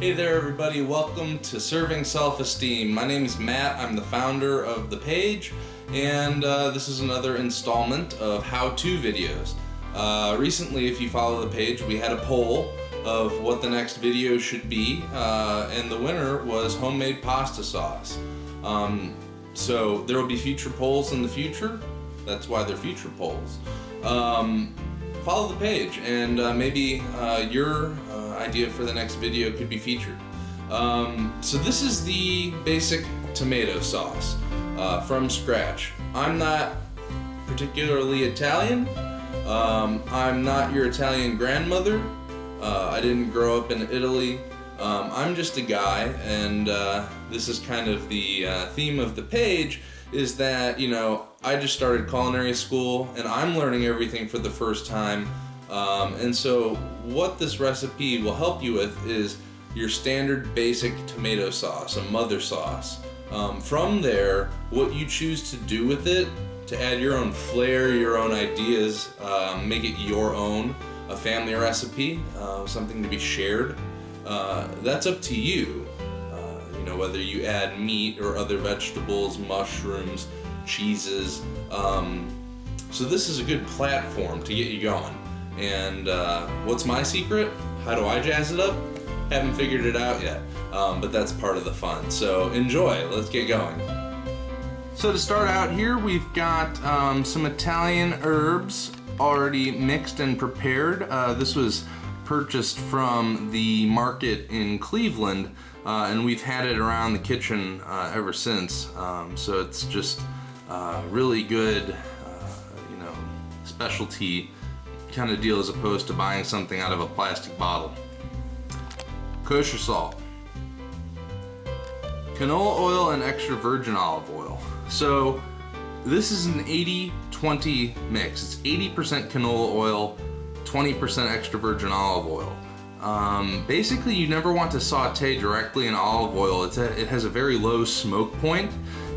Hey there everybody, welcome to Serving Self-Esteem. My name is Matt, I'm the founder of the page, and this is another installment of how-to videos. Recently, if you follow the page, we had a poll of what the next video should be, and the winner was homemade pasta sauce. So there will be future polls in the future, that's why they're future polls. Follow the page and maybe your idea for the next video could be featured. So this is the basic tomato sauce from scratch. I'm not particularly Italian. I'm not your Italian grandmother. I didn't grow up in Italy. I'm just a guy, and this is kind of the theme of the page, is that, you know, I just started culinary school and I'm learning everything for the first time. And so what this recipe will help you with is your standard basic tomato sauce, a mother sauce. From there, what you choose to do with it, to add your own flair, your own ideas, make it your own, a family recipe, something to be shared, that's up to you. You know, whether you add meat or other vegetables, mushrooms, cheeses. So this is a good platform to get you going. And what's my secret? How do I jazz it up? Haven't figured it out yet, but that's part of the fun. So enjoy, let's get going. So to start out here, we've got some Italian herbs already mixed and prepared. This was purchased from the market in Cleveland, and we've had it around the kitchen ever since. So it's just really good, you know, specialty kind of deal as opposed to buying something out of a plastic bottle. Kosher salt, canola oil, and extra virgin olive oil. So this is an 80-20 mix. It's 80% canola oil, 20% extra virgin olive oil. Basically, you never want to saute directly in olive oil. It has a very low smoke point,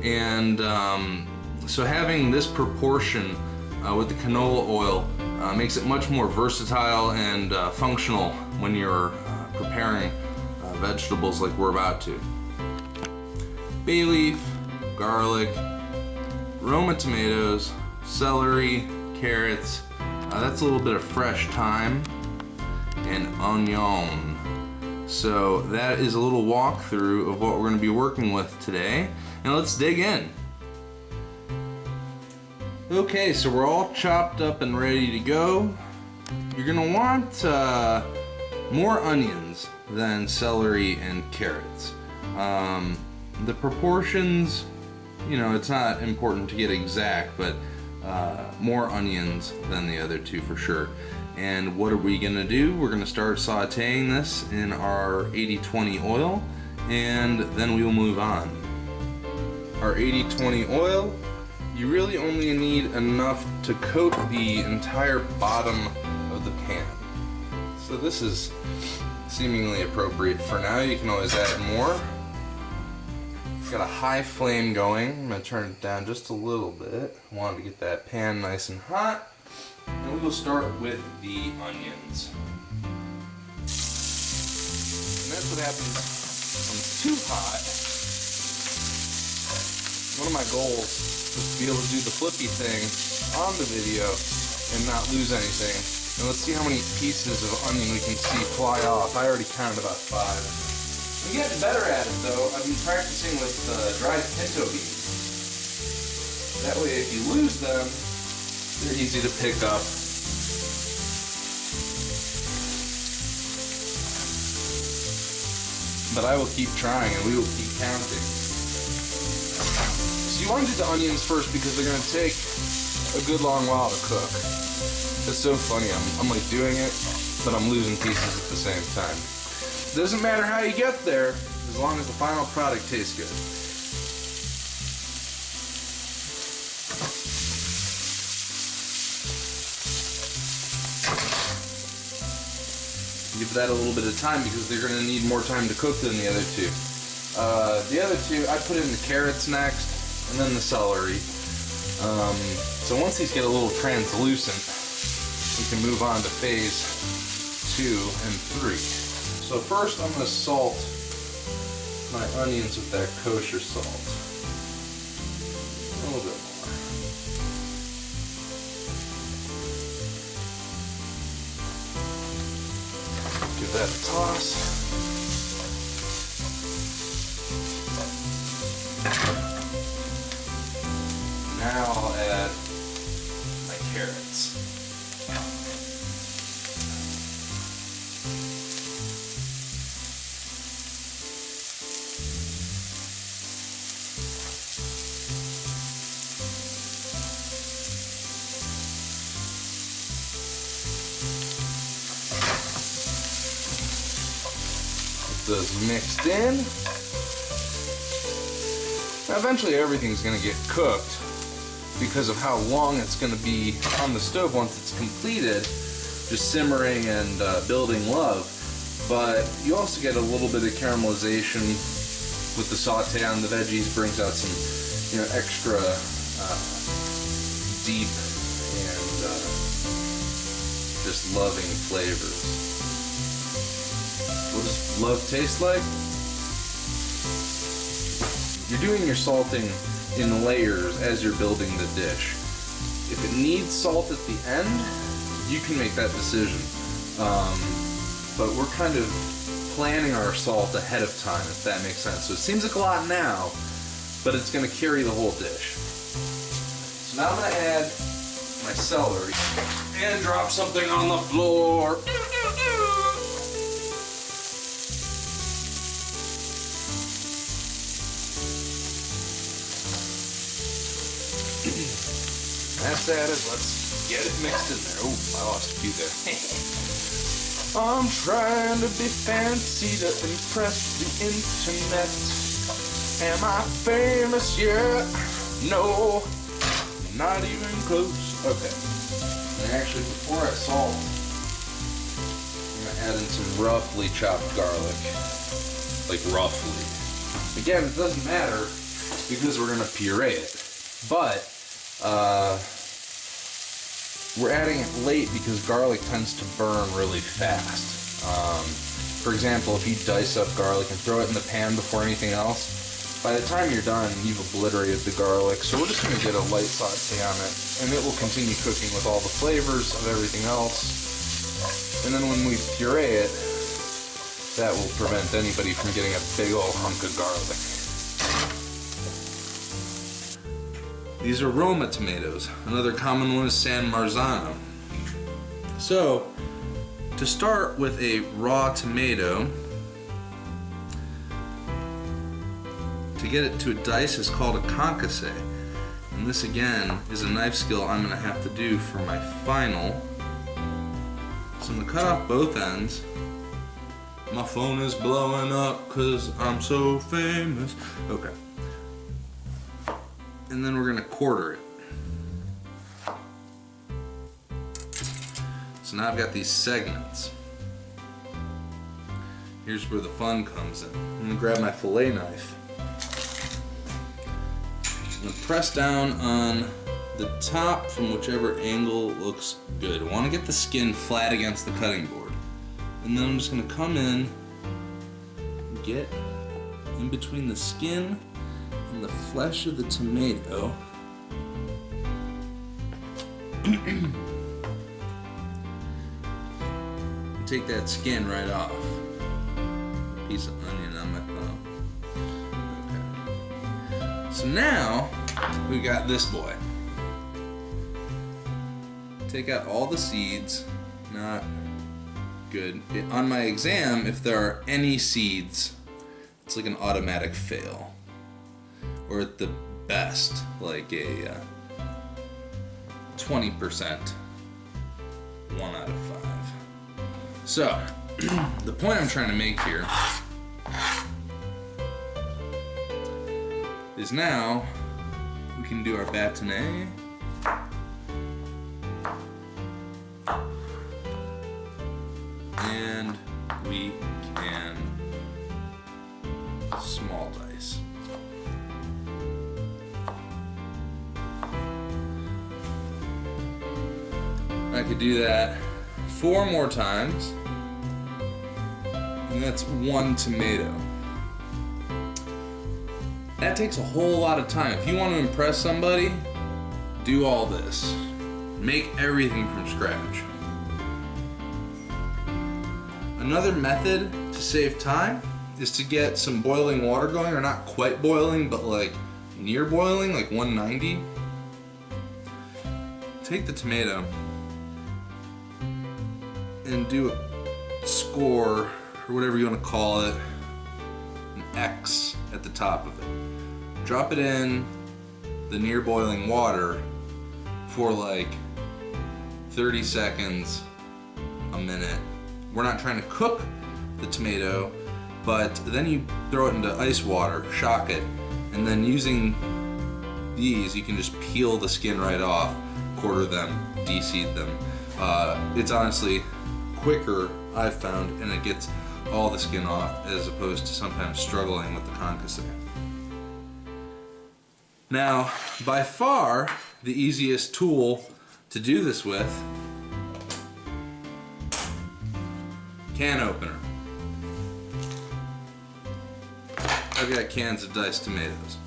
and so having this proportion with the canola oil makes it much more versatile and functional when you're preparing vegetables like we're about to. Bay leaf, garlic, Roma tomatoes, celery, carrots, that's a little bit of fresh thyme, and onion. So that is a little walkthrough of what we're going to be working with today. Now let's dig in. Okay, so we're all chopped up and ready to go. You're going to want more onions than celery and carrots. The proportions, you know, it's not important to get exact, but more onions than the other two for sure. And what are we gonna do? We're gonna start sauteing this in our 80-20 oil, and then we will move on. Our 80-20 oil, you really only need enough to coat the entire bottom of the pan. So this is seemingly appropriate for now. You can always add more. Got a high flame going. I'm going to turn it down just a little bit. I wanted to get that pan nice and hot. And we will start with the onions. And that's what happens when it's too hot. One of my goals is to be able to do the flippy thing on the video and not lose anything. And let's see how many pieces of onion we can see fly off. I already counted about 5. I'm getting better at it though. I've been practicing with dried pinto beans. That way if you lose them, they're easy to pick up. But I will keep trying and we will keep counting. So you want to do the onions first because they're going to take a good long while to cook. It's so funny, I'm like doing it, but I'm losing pieces at the same time. Doesn't matter how you get there, as long as the final product tastes good. Give that a little bit of time because they're going to need more time to cook than the other two. The other two, I put in the carrots next, and then the celery. So once these get a little translucent, we can move on to phase 2 and 3. So first I'm going to salt my onions with that kosher salt. A little bit more. Give that a toss. Now I'll add my carrots. Get those mixed in. Now eventually everything's going to get cooked because of how long it's going to be on the stove once it's completed, just simmering and building love. But you also get a little bit of caramelization with the saute on the veggies, brings out some, extra deep and just loving flavors. What does love taste like? You're doing your salting in layers as you're building the dish. If it needs salt at the end, you can make that decision. But we're kind of planning our salt ahead of time, if that makes sense. So it seems like a lot now, but it's going to carry the whole dish. So now I'm going to add my celery and drop something on the floor. That's added. Let's get it mixed in there. Oh, I lost a few there. I'm trying to be fancy to impress the internet. Am I famous yet? No, not even close. Okay. And actually, before I salt, I'm going to add in some roughly chopped garlic. Like roughly. Again, it doesn't matter because we're going to puree it. But we're adding it late because garlic tends to burn really fast. For example, if you dice up garlic and throw it in the pan before anything else, by the time you're done, you've obliterated the garlic. So we're just going to get a light saute on it, and it will continue cooking with all the flavors of everything else. And then when we puree it, that will prevent anybody from getting a big old hunk of garlic. These are Roma tomatoes. Another common one is San Marzano. So, to start with a raw tomato, to get it to a dice is called a concasse. And this again is a knife skill I'm going to have to do for my final. So I'm going to cut off both ends. My phone is blowing up because I'm so famous. Okay. And then we're going to quarter it. So now I've got these segments. Here's where the fun comes in. I'm going to grab my fillet knife. I'm going to press down on the top from whichever angle looks good. I want to get the skin flat against the cutting board. And then I'm just going to come in, get in between the skin and the flesh of the tomato. Take that skin right off. A piece of onion on my thumb. Okay. So now we got this boy. Take out all the seeds. Not good. On my exam, if there are any seeds, it's like an automatic fail. Or at the best, like a 20%, 1 out of 5. So, the point I'm trying to make here is now we can do our bâtonnet. And we can small dice. I could do that 4 more times. and that's 1 tomato. That takes a whole lot of time. If you want to impress somebody, do all this. Make everything from scratch. Another method to save time is to get some boiling water going, or not quite boiling, but like near boiling, like 190. Take the tomato and do a score, or whatever you want to call it, an X at the top of it. Drop it in the near boiling water for like 30 seconds, a minute. We're not trying to cook the tomato, but then you throw it into ice water, shock it, and then using these, you can just peel the skin right off, quarter them, de-seed them. It's honestly quicker, I've found, and it gets all the skin off as opposed to sometimes struggling with the concassé. Now, by far the easiest tool to do this with, can opener. I've got cans of diced tomatoes.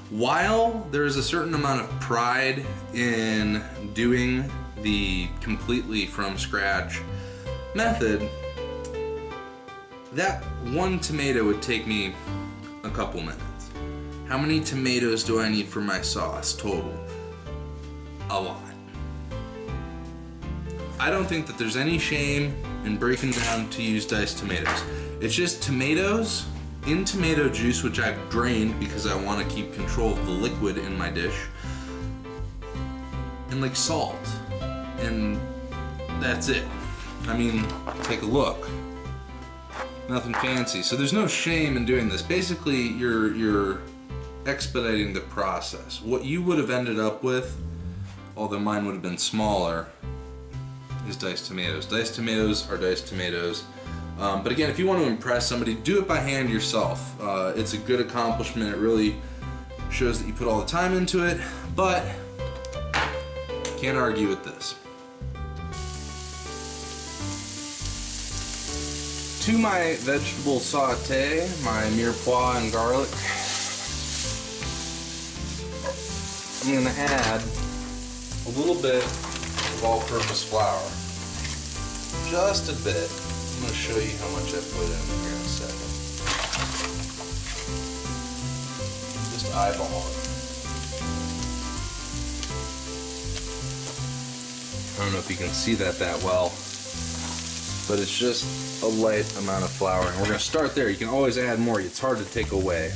While there's a certain amount of pride in doing the completely from scratch method, that 1 tomato would take me a couple minutes. How many tomatoes do I need for my sauce total? A lot. I don't think that there's any shame in breaking down to use diced tomatoes. It's just tomatoes in tomato juice, which I've drained because I want to keep control of the liquid in my dish, and like salt, and that's it. I mean, take a look. Nothing fancy. So there's no shame in doing this. Basically, you're expediting the process. What you would have ended up with, although mine would have been smaller, is diced tomatoes. Diced tomatoes are diced tomatoes. But again, if you want to impress somebody, do it by hand yourself. It's a good accomplishment. It really shows that you put all the time into it, but can't argue with this. To my vegetable saute, my mirepoix and garlic, I'm going to add a little bit of all-purpose flour. Just a bit. I'm going to show you how much I put in here in a second. Just eyeball it. I don't know if you can see that well, but it's just a light amount of flour, and we're going to start there. You can always add more. It's hard to take away.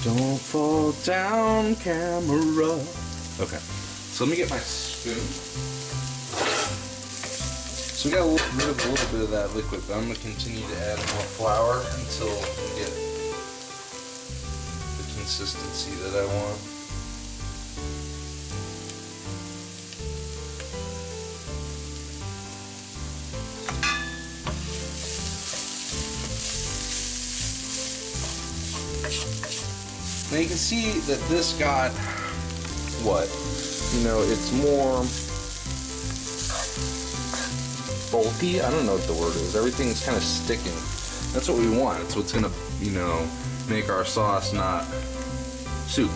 Don't fall down, camera. Okay, so let me get my spoon. So we got rid of a little bit of that liquid, but I'm going to continue to add more flour until we get the consistency that I want. Now you can see that this got, what, you know, it's more bulky. I don't know what the word is. Everything's kind of sticking. That's what we want. It's what's going to, you know, make our sauce not soup.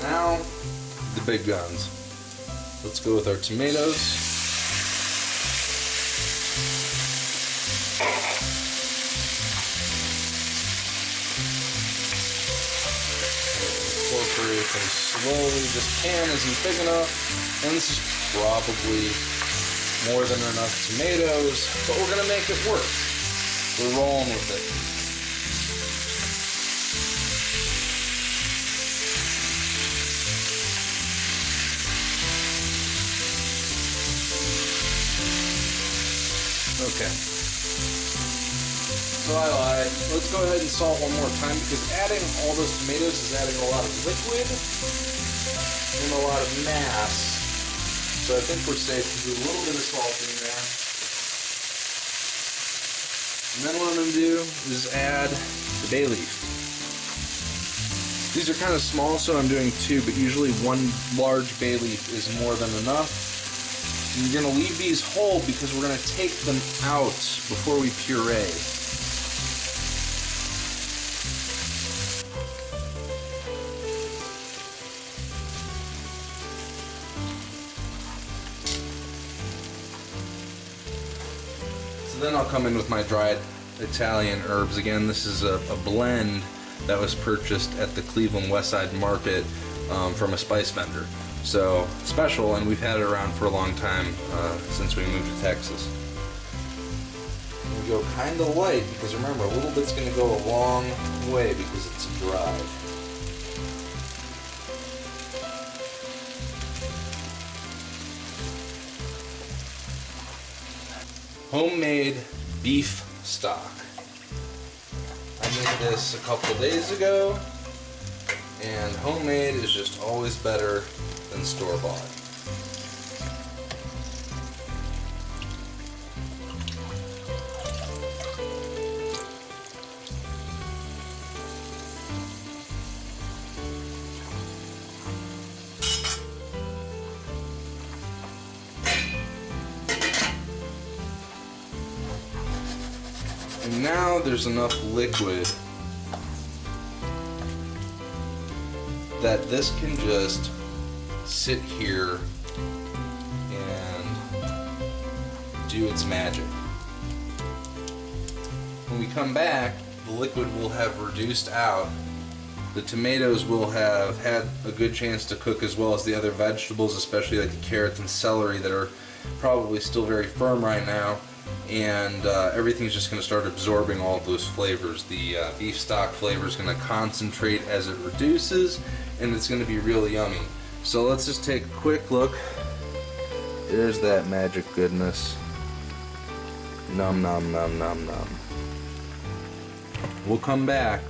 Now, the big guns. Let's go with our tomatoes. Incorporate them slowly. This pan isn't big enough, and this is probably more than enough tomatoes, but we're going to make it work. We're rolling with it. Okay. So I lied. Let's go ahead and salt one more time, because adding all those tomatoes is adding a lot of liquid and a lot of mass. So I think we're safe to do a little bit of salt in there. And then what I'm going to do is add the bay leaf. These are kind of small, so I'm doing 2, but usually 1 large bay leaf is more than enough. And you're going to leave these whole because we're going to take them out before we puree. So then I'll come in with my dried Italian herbs. Again, this is a blend that was purchased at the Cleveland Westside Market from a spice vendor. So special, and we've had it around for a long time since we moved to Texas. We go kind of light because remember, a little bit's going to go a long way because it's dry. Homemade beef stock. I made this a couple days ago, and homemade is just always better than store-bought. And now there's enough liquid that this can just sit here and do its magic. When we come back, the liquid will have reduced out. The tomatoes will have had a good chance to cook, as well as the other vegetables, especially like the carrots and celery that are probably still very firm right now. And everything's just going to start absorbing all of those flavors. The beef stock flavor is going to concentrate as it reduces, and it's going to be really yummy. So let's just take a quick look. There's that magic goodness. Nom nom nom nom nom. We'll come back.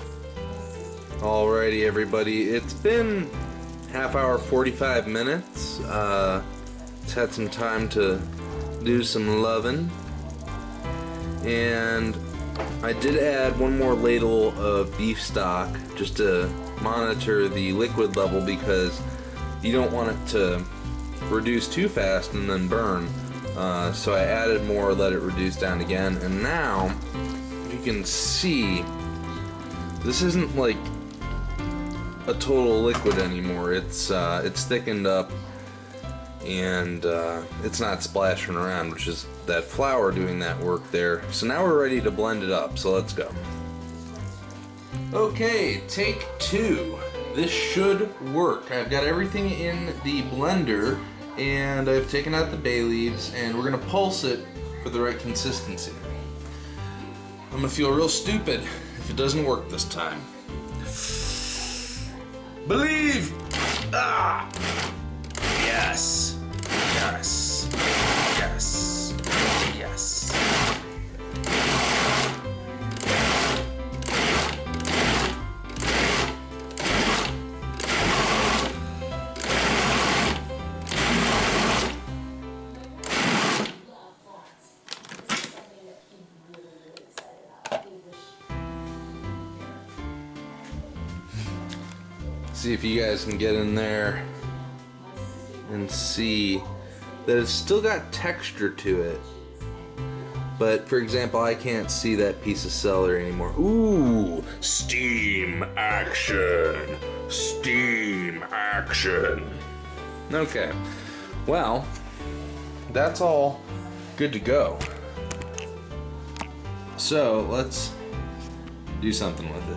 Alrighty everybody, it's been half hour, 45 minutes. It's had some time to do some loving. And I did add 1 more ladle of beef stock just to monitor the liquid level, because you don't want it to reduce too fast and then burn. So I added more, let it reduce down again, and now you can see this isn't like a total liquid anymore. It's thickened up, and it's not splashing around, which is that flour doing that work there. So now we're ready to blend it up, so let's go. Okay, take 2. This should work. I've got everything in the blender, and I've taken out the bay leaves, and we're gonna pulse it for the right consistency. I'm gonna feel real stupid if it doesn't work this time. Believe! Ah! Yes! Yes! Yes! Yes! See if you guys can get in there and see that it's still got texture to it. But for example, I can't see that piece of celery anymore. Ooh, steam action. Steam action. Okay, well, that's all good to go. So let's do something with it.